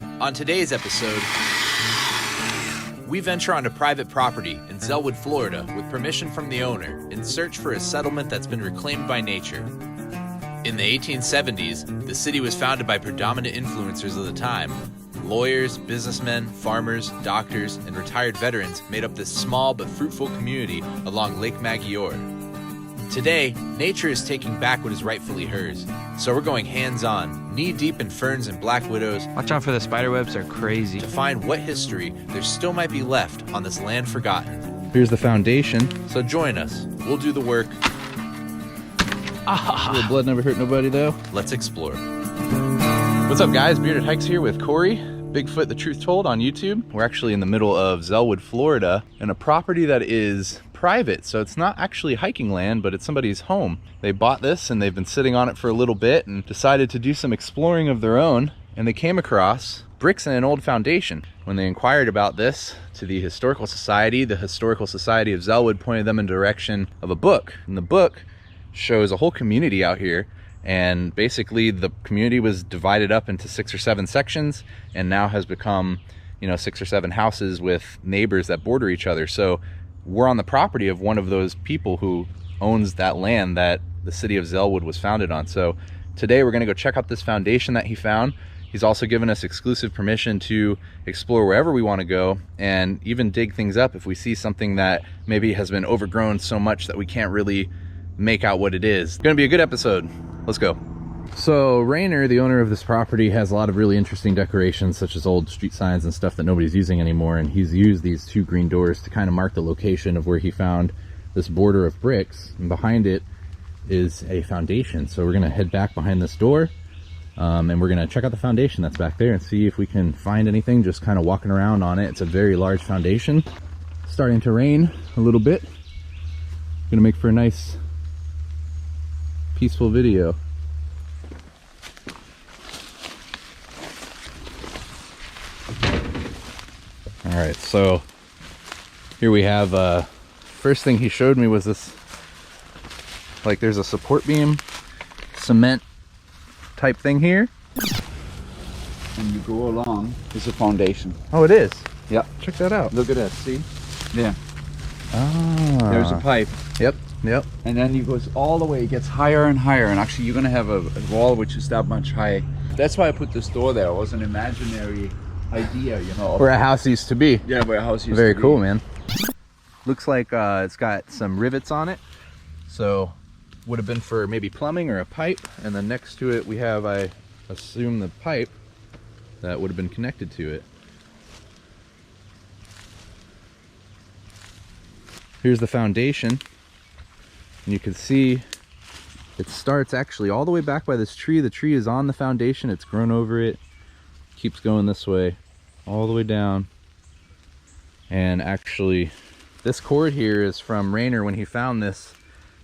On today's episode, we venture onto private property in Zellwood, Florida, with permission from the owner, in search for a settlement that's been reclaimed by nature. In the 1870s, the city was founded by predominant influencers of the time. Lawyers, businessmen, farmers, doctors, and retired veterans made up this small but fruitful community along Lake Maggiore. Today, nature is taking back what is rightfully hers, so we're going hands-on, knee-deep in ferns and black widows. Watch out for the spider webs, they're crazy. To find what history there still might be left on this land forgotten. Here's the foundation. So join us. We'll do the work. Little blood never hurt nobody though. Let's explore. What's up guys, Bearded Hikes here with Corey. Bigfoot, the Truth Told on YouTube. We're actually in the middle of Zellwood, Florida, in a property that is private. So it's not actually hiking land, but it's somebody's home. They bought this and they've been sitting on it for a little bit and decided to do some exploring of their own. And they came across bricks and an old foundation. When they inquired about this to the Historical Society of Zellwood pointed them in the direction of a book. And the book shows a whole community out here. And basically the community was divided up into 6 or 7 sections and now has become, 6 or 7 houses with neighbors that border each other. So we're on the property of one of those people who owns that land that the city of Zellwood was founded on. So today we're going to go check out this foundation that he found. He's also given us exclusive permission to explore wherever we want to go and even dig things up if we see something that maybe has been overgrown so much that we can't really make out what it is. It's going to be a good episode. Let's go. So Rainer, the owner of this property, has a lot of really interesting decorations such as old street signs and stuff that nobody's using anymore, and he's used these 2 green doors to kind of mark the location of where he found this border of bricks, and behind it is a foundation. So we're gonna head back behind this door and we're gonna check out the foundation that's back there and see if we can find anything just kind of walking around on it. It's a very large foundation. Starting to rain a little bit. Gonna make for a nice peaceful video. All right, so here we have first thing he showed me was this, like there's a support beam cement type thing here, and you go along, it's a foundation. oh it is, Yep, check that out. look at that, see? Yeah, Ah, there's a pipe. Yep. And then it goes all the way, it gets higher and higher, and actually you're gonna have a wall which is that much high. That's why I put this door there. It was an imaginary idea, Where a house used to be. Yeah, where a house used Very to be. cool, man. Looks like it's got some rivets on it, so would have been for maybe plumbing or a pipe. And then next to it we have, I assume, the pipe that would have been connected to it. Here's the foundation, and you can see it starts actually all the way back by this tree. The tree is on the foundation, it's grown over it, keeps going this way all the way down. And actually this cord here is from Rainer. When he found this,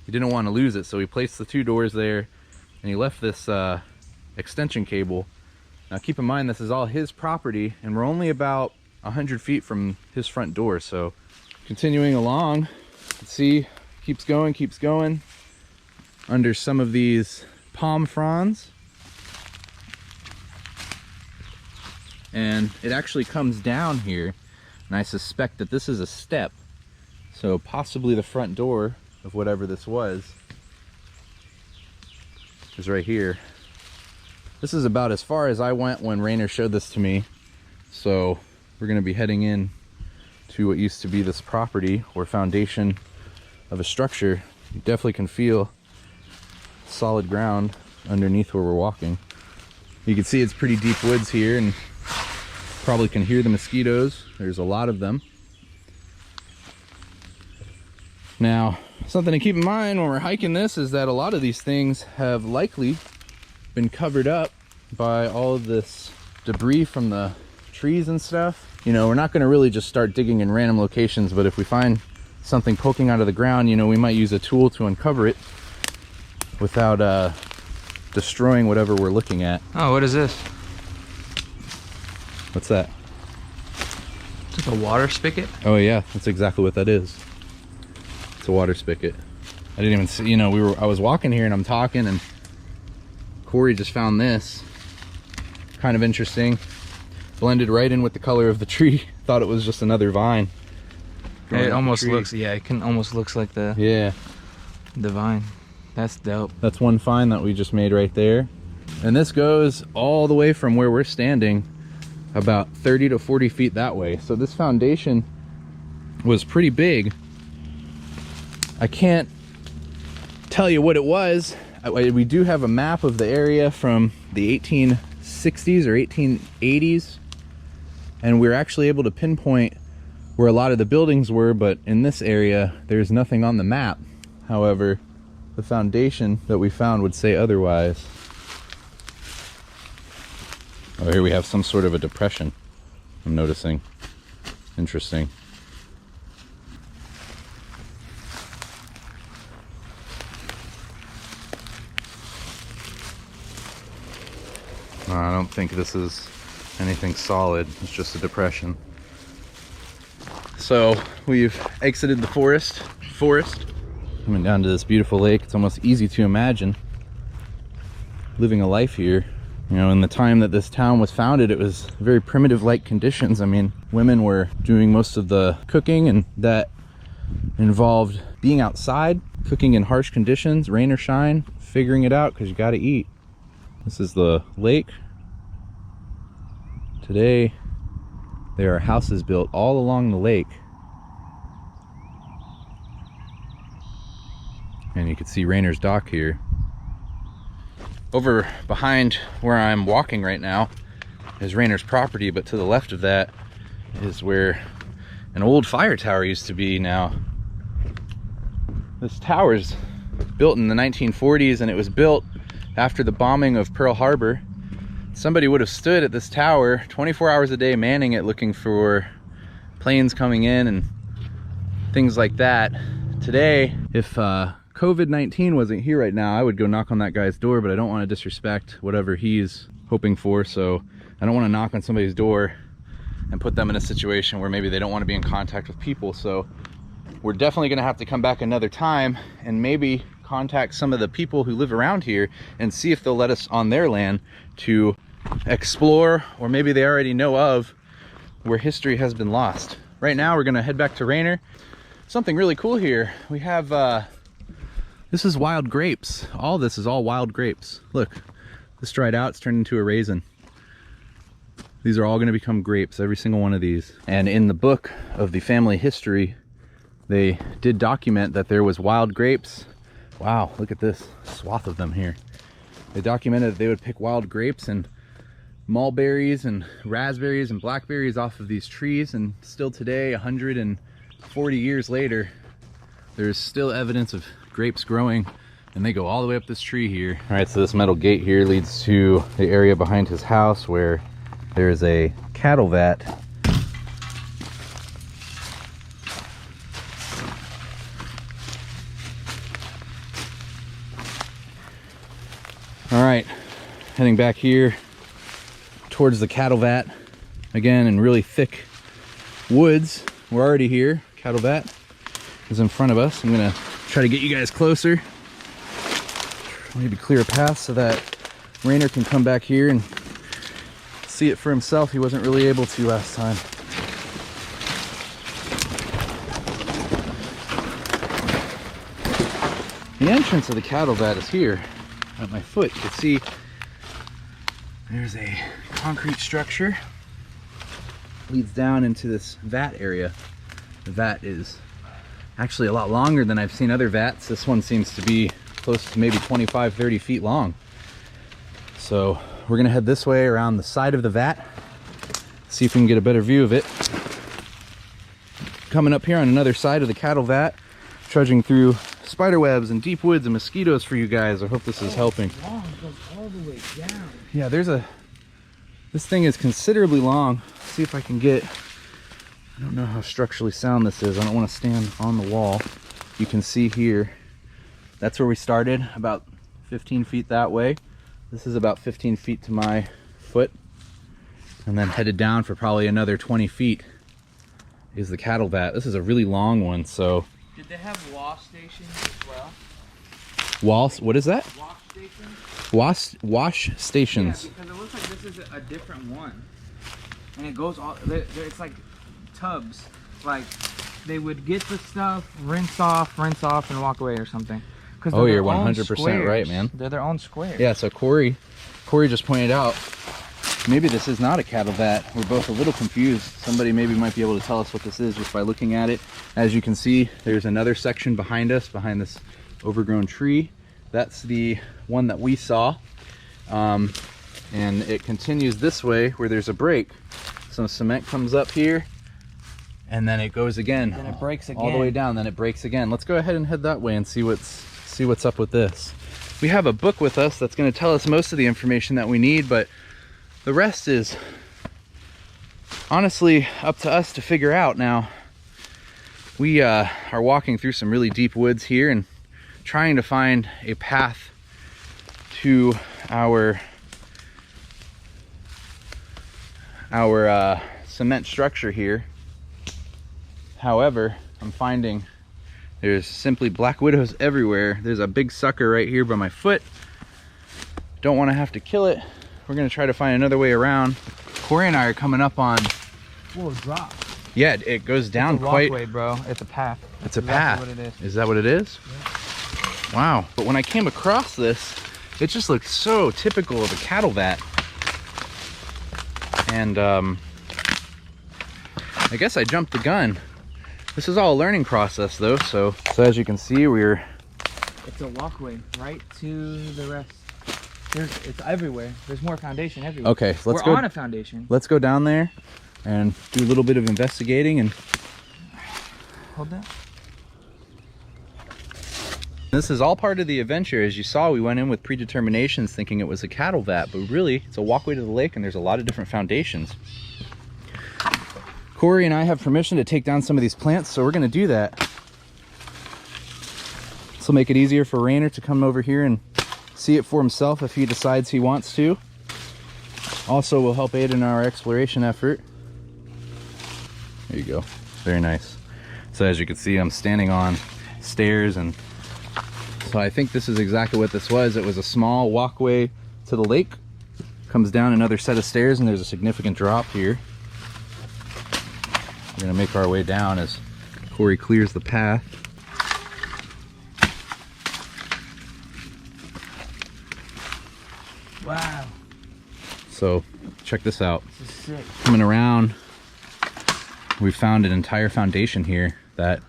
he didn't want to lose it, so he placed the 2 doors there and he left this extension cable. Now keep in mind, this is all his property and we're only about 100 feet from his front door. So continuing along, see, keeps going under some of these palm fronds, and it actually comes down here, and I suspect that this is a step, so possibly the front door of whatever this was is right here. This is about as far as I went when Rainer showed this to me, so we're going to be heading in to what used to be this property or foundation of a structure. You definitely can feel solid ground underneath where we're walking. You can see it's pretty deep woods here, and probably can hear the mosquitoes. There's a lot of them. Now, something to keep in mind when we're hiking this is that a lot of these things have likely been covered up by all of this debris from the trees and stuff. We're not going to really just start digging in random locations, but if we find something poking out of the ground, we might use a tool to uncover it without destroying whatever we're looking at. Oh, what is this? What's that? It's like a water spigot? Oh yeah, that's exactly what that is. It's a water spigot. I didn't even see, I was walking here and I'm talking, and Corey just found this. Kind of interesting. blended right in with the color of the tree. Thought it was just another vine. growing It up almost the tree. looks, yeah, it can almost looks like the vine. That's dope. That's one find that we just made right there. And this goes all the way from where we're standing about 30 to 40 feet that way. So this foundation was pretty big. I can't tell you what it was. We do have a map of the area from the 1860s or 1880s, and we're actually able to pinpoint where a lot of the buildings were, but in this area there's nothing on the map. However, the foundation that we found would say otherwise. Oh, here we have some sort of a depression, I'm noticing. Interesting. I don't think this is anything solid. It's just a depression. So we've exited the forest. Coming down to this beautiful lake. It's almost easy to imagine living a life here. You know, in the time that this town was founded, it was very primitive-like conditions. I mean, women were doing most of the cooking, and that involved being outside, cooking in harsh conditions, rain or shine, figuring it out because you got to eat. This is the lake. Today, there are houses built all along the lake. And you can see Rainer's dock here. Over behind where I'm walking right now is Rainer's property, but to the left of that is where an old fire tower used to be now. This tower's built in the 1940s, and it was built after the bombing of Pearl Harbor. Somebody would have stood at this tower 24 hours a day manning it, looking for planes coming in and things like that. Today, if COVID-19 wasn't here right now, I would go knock on that guy's door, but I don't want to disrespect whatever he's hoping for, so I don't want to knock on somebody's door and put them in a situation where maybe they don't want to be in contact with people. So we're definitely going to have to come back another time and maybe contact some of the people who live around here and see if they'll let us on their land to explore, or maybe they already know of where history has been lost. Right now we're going to head back to Rainer. Something really cool here. We have this is wild grapes. All this is all wild grapes. Look, this dried out, it's turned into a raisin. These are all going to become grapes, every single one of these. And in the book of the family history, they did document that there was wild grapes. Wow, look at this swath of them here. They documented that they would pick wild grapes and mulberries and raspberries and blackberries off of these trees, and still today, 140 years later, there's still evidence of grapes growing, and they go all the way up this tree here. All right, so this metal gate here leads to the area behind his house where there's a cattle vat. All right, heading back here towards the cattle vat. Again, in really thick woods. We're already here. Cattle vat is in front of us. I'm gonna try to get you guys closer. Maybe clear a path so that Rainer can come back here and see it for himself. He wasn't really able to last time. The entrance of the cattle vat is here at my foot. You can see there's a concrete structure, leads down into this vat area. The vat is actually a lot longer than I've seen other vats. This one seems to be close to maybe 25-30 feet long. So we're gonna head this way around the side of the vat, see if we can get a better view of it. Coming up here on another side of the cattle vat, trudging through spider webs and deep woods and mosquitoes for you guys. I hope this is helping. Long, it goes all the way down. Yeah, this thing is considerably long. Let's see if I can get, I don't know how structurally sound this is. I don't want to stand on the wall. You can see here, that's where we started, about 15 feet that way. This is about 15 feet to my foot. And then headed down for probably another 20 feet is the cattle vat. This is a really long one, so. Did they have wash stations as well? What is that? Wash stations? Wash stations. Yeah, because it looks like this is a different one. and it goes all. It's like tubs. Like they would get the stuff, rinse off, and walk away or something. Oh, you're 100% right, man. They're their own squares. Yeah. So Corey just pointed out, maybe this is not a cattle vat. We're both a little confused. Somebody maybe might be able to tell us what this is just by looking at it. As you can see, there's another section behind us, behind this overgrown tree. That's the one that we saw. And it continues this way where there's a break. Some cement comes up here and then it goes again. Then it breaks again. All the way down, then it breaks again. Let's go ahead and head that way and see what's up with this. We have a book with us that's going to tell us most of the information that we need, but the rest is honestly up to us to figure out. Now, we are walking through some really deep woods here and trying to find a path to our cement structure here. However, I'm finding there's simply black widows everywhere. There's a big sucker right here by my foot. Don't want to have to kill it. We're gonna try to find another way around. Corey and I are coming up on. Whoa, drop. Yeah, it goes down it's a quite. Walkway, bro. It's a path. It's a path. What it is. Is that what it is? Yeah. Wow. But when I came across this, it just looked so typical of a cattle vat. And I guess I jumped the gun. This is all a learning process though, so as you can see, it's a walkway right to the rest. It's everywhere. There's more foundation everywhere. Okay, let's go. We're on a foundation. Let's go down there and do a little bit of investigating and hold that. This is all part of the adventure. As you saw, we went in with predeterminations thinking it was a cattle vat, but really it's a walkway to the lake and there's a lot of different foundations. Corey and I have permission to take down some of these plants, so we're going to do that. This will make it easier for Rainer to come over here and see it for himself if he decides he wants to. Also will help aid in our exploration effort. There you go. Very nice. So as you can see, I'm standing on stairs, and so I think this is exactly what this was. It was a small walkway to the lake. Comes down another set of stairs and there's a significant drop here. We're gonna make our way down as Corey clears the path. Wow. So check this out. This is sick. Coming around, we found an entire foundation here that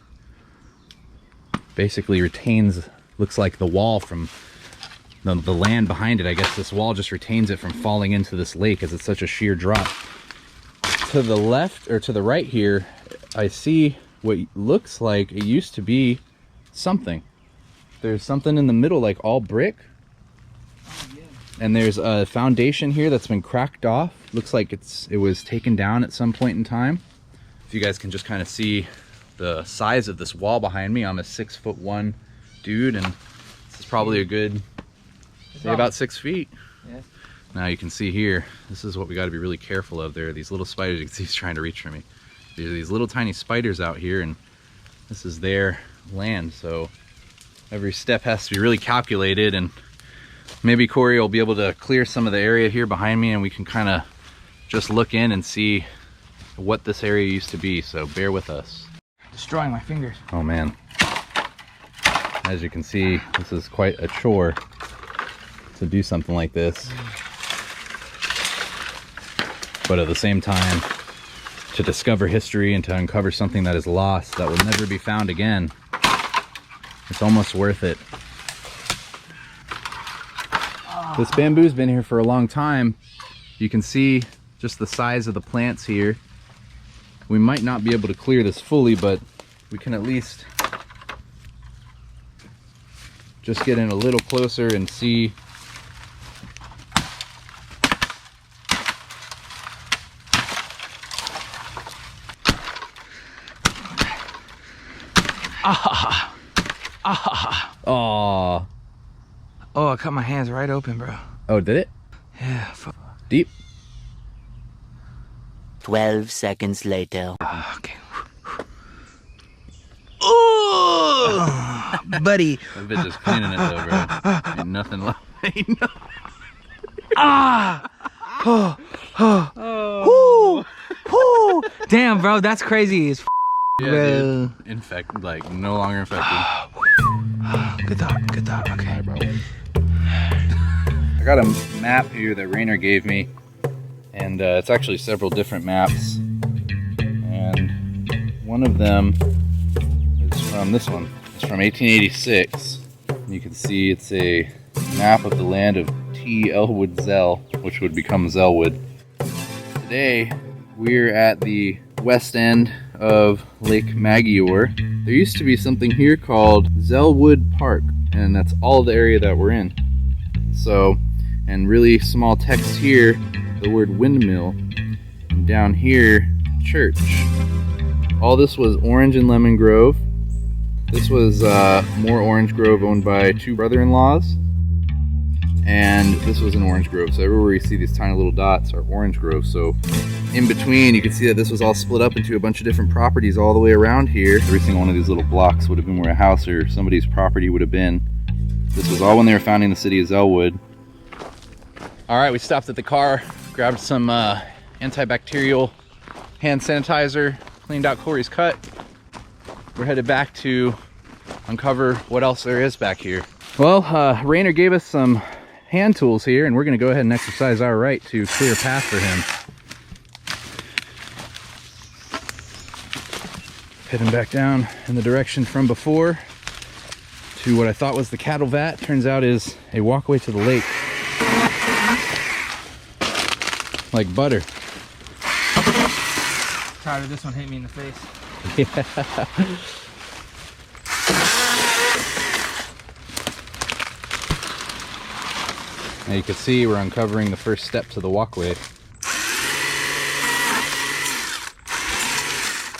basically retains, looks like the wall from the land behind it. I guess this wall just retains it from falling into this lake as it's such a sheer drop. To the left, or to the right here, I see what looks like it used to be something. There's something in the middle, like all brick. Oh, yeah. And there's a foundation here that's been cracked off. Looks like it was taken down at some point in time. If you guys can just kind of see the size of this wall behind me. I'm a 6'1" dude, and this is probably a good, say about 6 feet. Yeah. Now you can see here, this is what we got to be really careful of. There are these little spiders. You can see he's trying to reach for me. There's these little tiny spiders out here, and this is their land, so every step has to be really calculated. And maybe Corey will be able to clear some of the area here behind me and we can kind of just look in and see what this area used to be, so bear with us. Destroying my fingers. Oh man. As you can see, this is quite a chore to do something like this. But at the same time, to discover history and to uncover something that is lost, that will never be found again, it's almost worth it. This bamboo's been here for a long time. You can see just the size of the plants here. We might not be able to clear this fully, but we can at least just get in a little closer and see. Oh. Oh, I cut my hands right open, bro. Oh, did it? Yeah. Fuck. Deep? 12 seconds later. Okay. Oh, buddy. That bitch is cleaning it though, bro. Ain't nothing left. Ain't nothing. Ah. Oh. Oh. Oh. Damn, bro, that's crazy. It's Yeah, dude. Like no longer infected. good thought. Okay, bro. I got a map here that Rainer gave me, and it's actually several different maps. And one of them is from this one. It's from 1886. You can see it's a map of the land of T. Elwood Zell, which would become Zellwood. Today, we're at the west end of Lake Maggiore. There used to be something here called Zellwood Park, and that's all the area that we're in. So, and really small text here, the word windmill, and down here, church. All this was orange and lemon grove. This was more orange grove owned by two brother-in-laws, and this was an orange grove. So everywhere you see these tiny little dots are orange groves. So in between, you can see that this was all split up into a bunch of different properties all the way around here. Every single one of these little blocks would have been where a house or somebody's property would have been. This was all when they were founding the city of Zellwood. All right, we stopped at the car, grabbed some antibacterial hand sanitizer, cleaned out Corey's cut. We're headed back to uncover what else there is back here. Well, Rainer gave us some hand tools here, and we're gonna go ahead and exercise our right to clear a path for him. Heading back down in the direction from before to what I thought was the cattle vat. Turns out is a walkway to the lake. Like butter. Tired of this one hit me in the face. Yeah. Now you can see we're uncovering the first step to the walkway.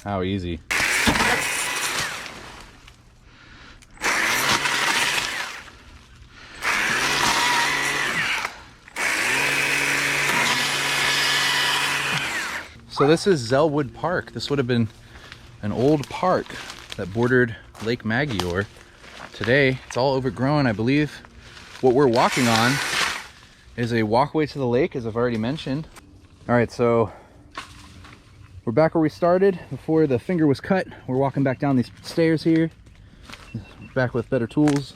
How easy. So this is Zellwood Park. This would have been an old park that bordered Lake Maggiore. Today, it's all overgrown. I believe what we're walking on is a walkway to the lake, as I've already mentioned. All right, so we're back where we started before the finger was cut. We're walking back down these stairs here, back with better tools.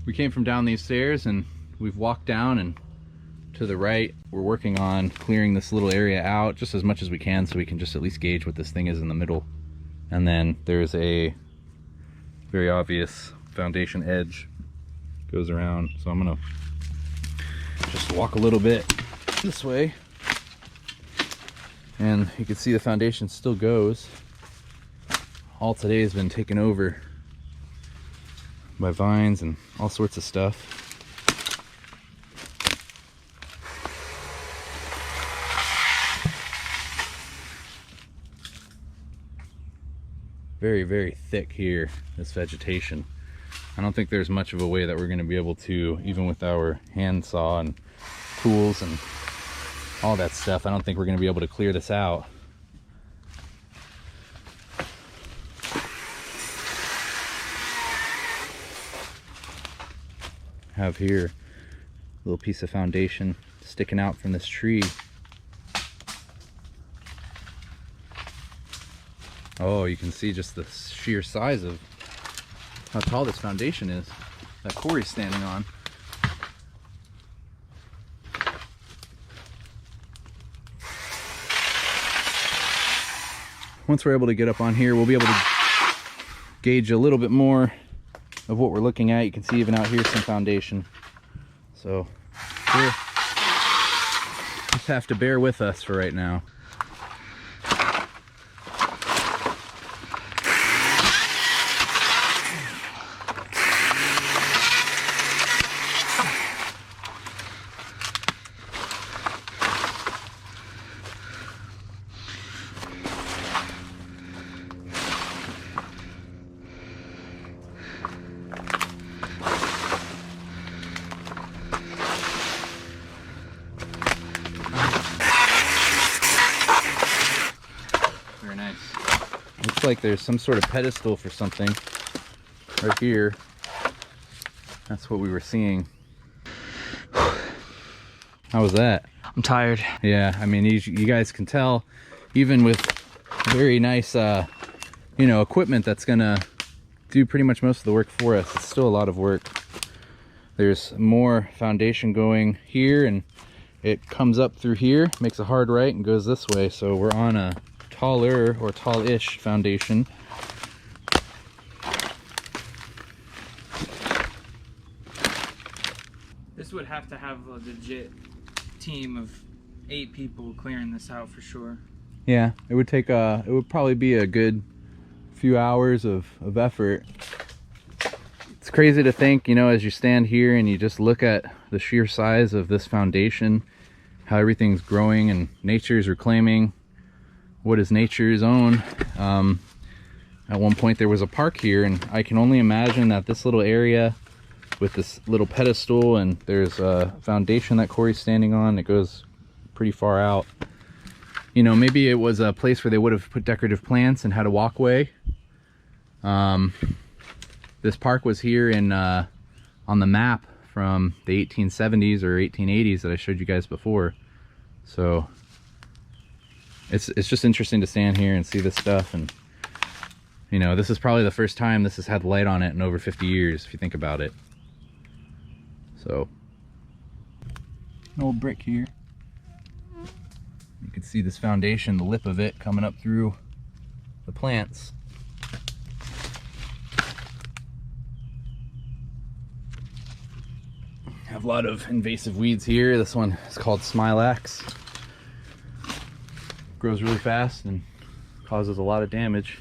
We came from down these stairs and we've walked down, and to the right, we're working on clearing this little area out just as much as we can so we can just at least gauge what this thing is in the middle. And then there's a very obvious foundation edge goes around. So I'm gonna just walk a little bit this way, and you can see the foundation still goes. All today has been taken over by vines and all sorts of stuff. Very, very thick here, this vegetation. I don't think there's much of a way that we're going to be able to, even with our hand saw and tools and all that stuff, I don't think we're going to be able to clear this out. I have here a little piece of foundation sticking out from this tree. Oh, you can see just the sheer size of how tall this foundation is that Corey's standing on. Once we're able to get up on here, we'll be able to gauge a little bit more of what we're looking at. You can see even out here some foundation. So we'll just have to bear with us for right now. Looks like there's some sort of pedestal for something right here. That's what we were seeing. How was that? I'm tired. Yeah, I mean, you guys can tell, even with very nice, you know, equipment that's gonna do pretty much most of the work for us. It's still a lot of work. There's more foundation going here, and it comes up through here, makes a hard right, and goes this way. So we're on a taller or tall-ish foundation. This would have to have a legit team of 8 people clearing this out for sure. Yeah, it would take it would probably be a good few hours of effort. It's crazy to think, you know, as you stand here and you just look at the sheer size of this foundation, how everything's growing and nature's reclaiming what is nature's own. At one point there was a park here, and I can only imagine that this little area with this little pedestal, and there's a foundation that Corey's standing on that goes pretty far out. You know, maybe it was a place where they would have put decorative plants and had a walkway. This park was here in on the map from the 1870s or 1880s that I showed you guys before. So it's just interesting to stand here and see this stuff. And you know, this is probably the first time this has had light on it in over 50 years, if you think about it. So, an old brick here. You can see this foundation, the lip of it coming up through the plants. Have a lot of invasive weeds here. This one is called smilax. Grows really fast and causes a lot of damage.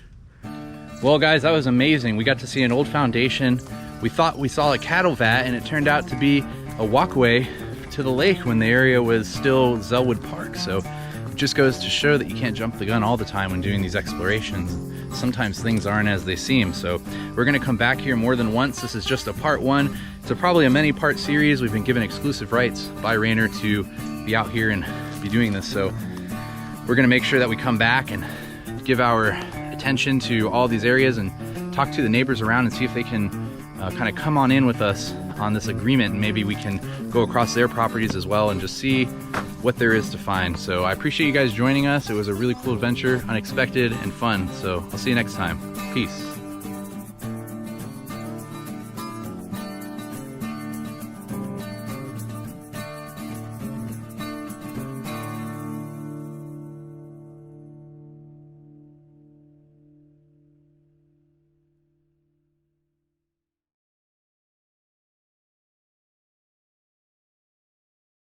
Well guys, that was amazing. We got to see an old foundation. We thought we saw a cattle vat, and it turned out to be a walkway to the lake when the area was still Zellwood Park. So it just goes to show that you can't jump the gun all the time when doing these explorations. Sometimes things aren't as they seem. So we're gonna come back here more than once. This is just a part 1. It's probably a many-part series. We've been given exclusive rights by Rainer to be out here and be doing this. So we're gonna make sure that we come back and give our attention to all these areas and talk to the neighbors around and see if they can kind of come on in with us on this agreement, and maybe we can go across their properties as well and just see what there is to find. So I appreciate you guys joining us. It was a really cool adventure, unexpected and fun. So I'll see you next time. Peace.